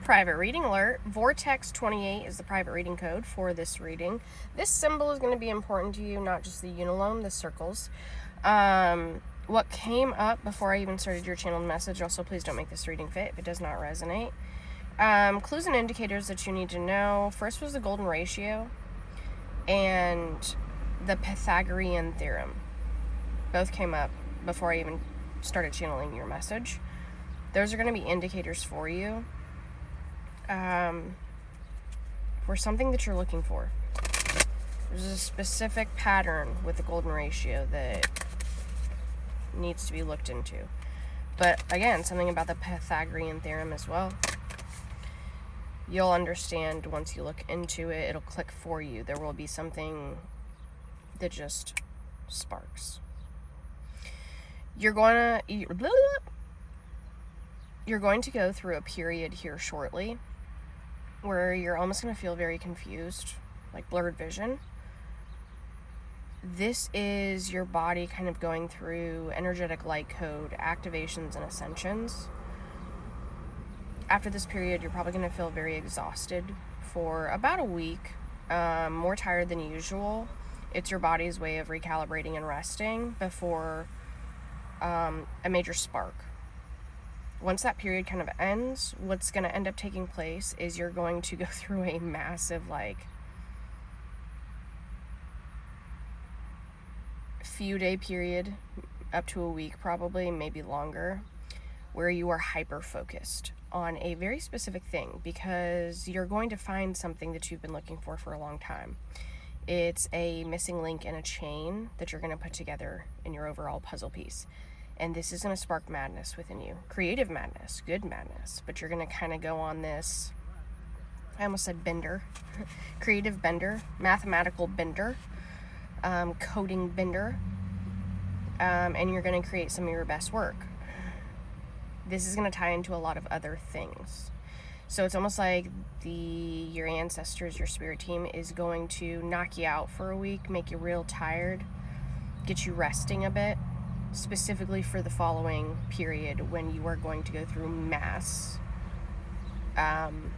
Private reading alert. Vortex28 is the private reading code for this reading. This symbol is going to be important to you, not just the unilome, the circles. What came up before I even started your channeled message, also please don't make this reading fit if it does not resonate. Clues and indicators that you need to know. First was the golden ratio and the Pythagorean theorem. Both came up before I even started channeling your message. Those are going to be indicators for you for something that you're looking for. There's a specific pattern with the golden ratio that needs to be looked into. But again, something about the Pythagorean theorem as well. You'll understand once you look into it. It'll click for you. There will be something that just sparks. You're going to go through a period here shortly where you're almost going to feel very confused, like blurred vision. This is your body kind of going through energetic light code activations and ascensions. After this period, you're probably going to feel very exhausted for about a week, more tired than usual. It's your body's way of recalibrating and resting before a major spark. Once that period kind of ends, what's going to end up taking place is you're going to go through a massive, few day period, up to a week probably, maybe longer, where you are hyper focused on a very specific thing because you're going to find something that you've been looking for a long time. It's a missing link in a chain that you're going to put together in your overall puzzle piece. And this is going to spark madness within you. Creative madness, good madness. But you're going to kind of go on this, I almost said bender, creative bender, mathematical bender, coding bender, and you're going to create some of your best work. This is going to tie into a lot of other things. So it's almost like your ancestors, your spirit team, is going to knock you out for a week, make you real tired, get you resting a bit, specifically for the following period when you are going to go through mass, and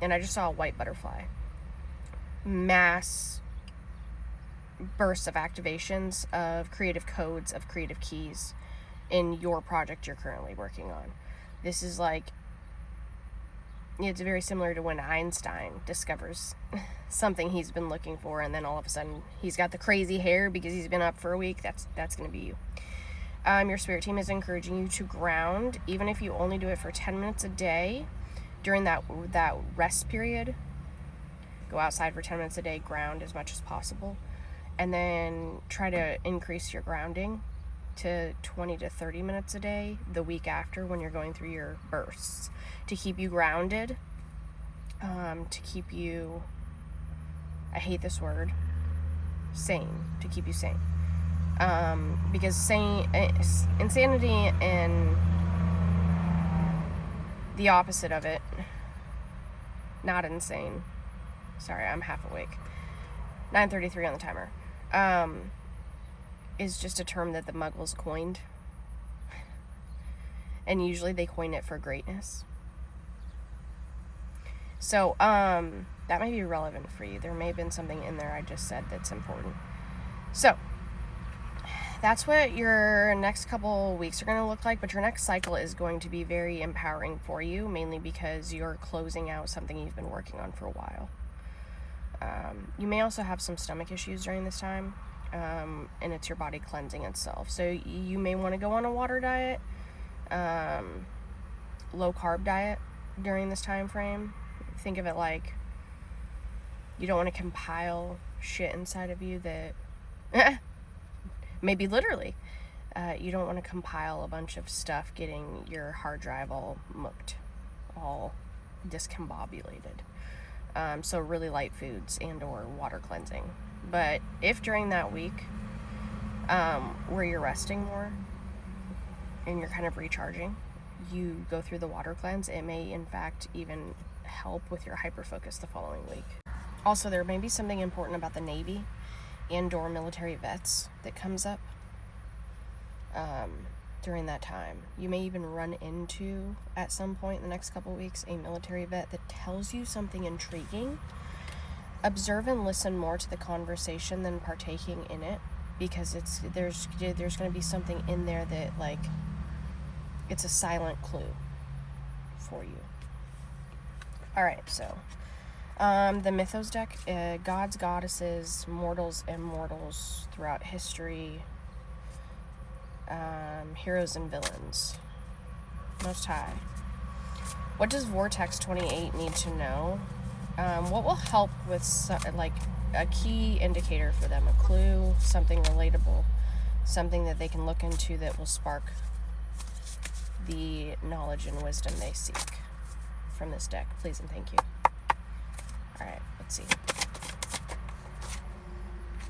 I just saw a white butterfly, mass bursts of activations of creative codes, of creative keys in your project you're currently working on. This is it's very similar to when Einstein discovers something he's been looking for, and then all of a sudden he's got the crazy hair because he's been up for a week. That's going to be you. Your spirit team is encouraging you to ground, even if you only do it for 10 minutes a day during that rest period. Go outside for 10 minutes a day, ground as much as possible, and then try to increase your grounding to 20 to 30 minutes a day the week after when you're going through your bursts, to keep you grounded, to keep you, I hate this word, sane, to keep you sane. Because insanity and the opposite of it, not insane, sorry, I'm half awake, 9:33 on the timer, is just a term that the Muggles coined, and usually they coin it for greatness. So that may be relevant for you. There may have been something in there I just said that's important. So that's what your next couple weeks are going to look like, but your next cycle is going to be very empowering for you, mainly because you're closing out something you've been working on for a while. You may also have some stomach issues during this time, and it's your body cleansing itself. So you may want to go on a water diet, low carb diet during this time frame. Think of it like you don't want to compile shit inside of you that maybe literally you don't want to compile a bunch of stuff, getting your hard drive all mucked, all discombobulated. So really light foods and or water cleansing. But if during that week where you're resting more and you're kind of recharging, you go through the water cleanse, it may in fact even help with your hyper focus the following week. Also, there may be something important about the Navy and or military vets that comes up. during that time. You may even run into, at some point in the next couple weeks, a military vet that tells you something intriguing. Observe and listen more to the conversation than partaking in it, because there's going to be something in there that, like, it's a silent clue for you. Alright, so the Mythos deck, gods, goddesses, mortals, immortals throughout history, heroes and villains. Most High. What does Vortex28 need to know? What will help with, like, a key indicator for them, a clue, something relatable, something that they can look into that will spark the knowledge and wisdom they seek from this deck. Please and thank you. Alright, let's see.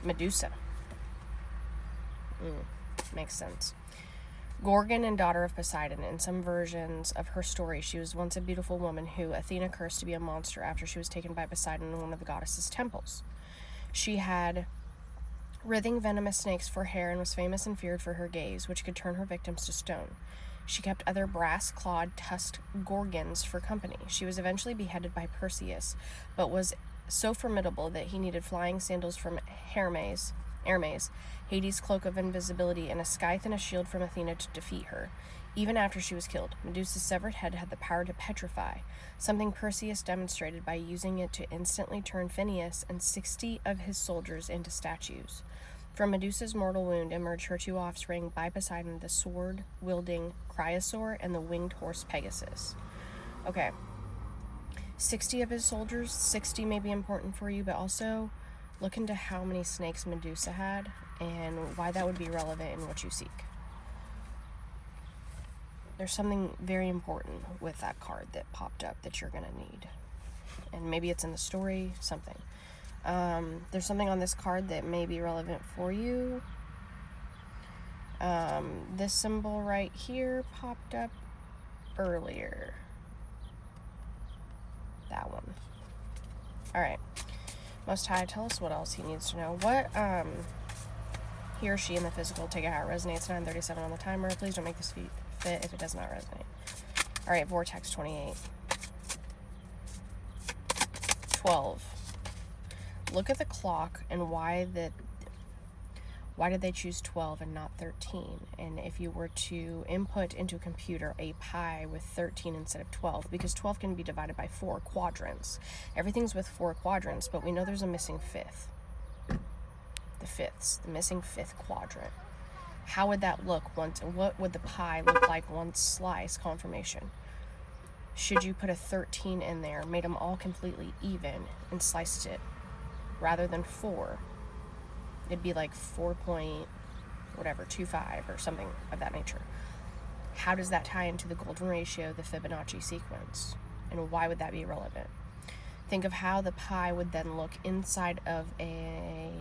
Medusa. Makes sense. Gorgon and daughter of Poseidon. In some versions of her story, she was once a beautiful woman who Athena cursed to be a monster after she was taken by Poseidon in one of the goddess's temples. She had writhing venomous snakes for hair and was famous and feared for her gaze, which could turn her victims to stone. She kept other brass-clawed, tusked gorgons for company. She was eventually beheaded by Perseus, but was so formidable that he needed flying sandals from Hermes, Hades' cloak of invisibility, and a scythe and a shield from Athena to defeat her. Even after she was killed, Medusa's severed head had the power to petrify, something Perseus demonstrated by using it to instantly turn Phineus and 60 of his soldiers into statues. From Medusa's mortal wound emerged her two offspring by Poseidon, the sword-wielding Chrysaor and the winged horse Pegasus. Okay. 60 of his soldiers, 60 may be important for you, but also look into how many snakes Medusa had and why that would be relevant in what you seek. There's something very important with that card that popped up that you're going to need. And maybe it's in the story, something. There's something on this card that may be relevant for you. This symbol right here popped up earlier. That one. Alright. Most High, tell us what else he needs to know. What, he or she in the physical, take it how it resonates. 9:37 on the timer. Please don't make this fit if it does not resonate. Alright, Vortex28. 12. Look at the clock and why did they choose 12 and not 13? And if you were to input into a computer a pi with 13 instead of 12, because 12 can be divided by 4 quadrants. Everything's with 4 quadrants, but we know there's a missing fifth. The missing fifth quadrant. How would that look once? What would the pie look like once sliced? Confirmation. Should you put a 13 in there, made them all completely even, and sliced it rather than 4? It'd be like 4.25 or something of that nature. How does that tie into the golden ratio, the Fibonacci sequence? And why would that be relevant? Think of how the pi would then look inside of a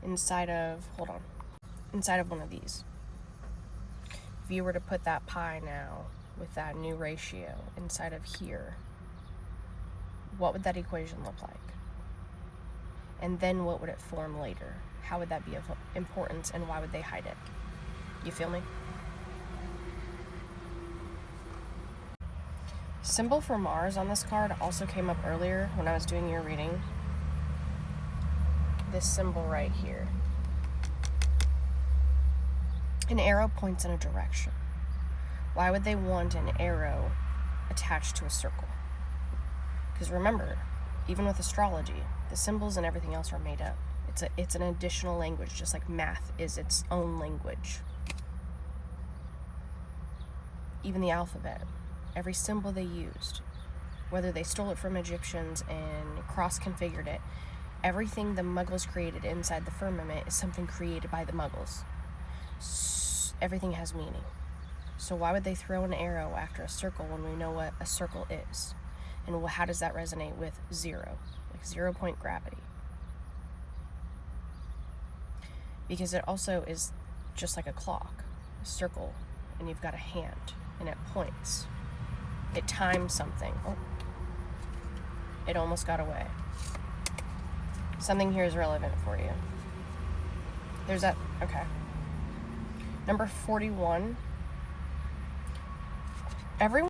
inside of one of these. If you were to put that pi now with that new ratio inside of here, what would that equation look like? And then what would it form later? How would that be of importance, and why would they hide it? You feel me? Symbol for Mars on this card also came up earlier when I was doing your reading. This symbol right here. An arrow points in a direction. Why would they want an arrow attached to a circle? Because remember, even with astrology, the symbols and everything else are made up. It's an additional language, just like math is its own language. Even the alphabet, every symbol they used, whether they stole it from Egyptians and cross-configured it, everything the Muggles created inside the firmament is something created by the Muggles. Everything has meaning. So why would they throw an arrow after a circle when we know what a circle is? And how does that resonate with 0? Like 0-point gravity. Because it also is just like a clock, a circle, and you've got a hand, and it points. It times something. Oh, it almost got away. Something here is relevant for you. There's that, okay. Number 41. Everyone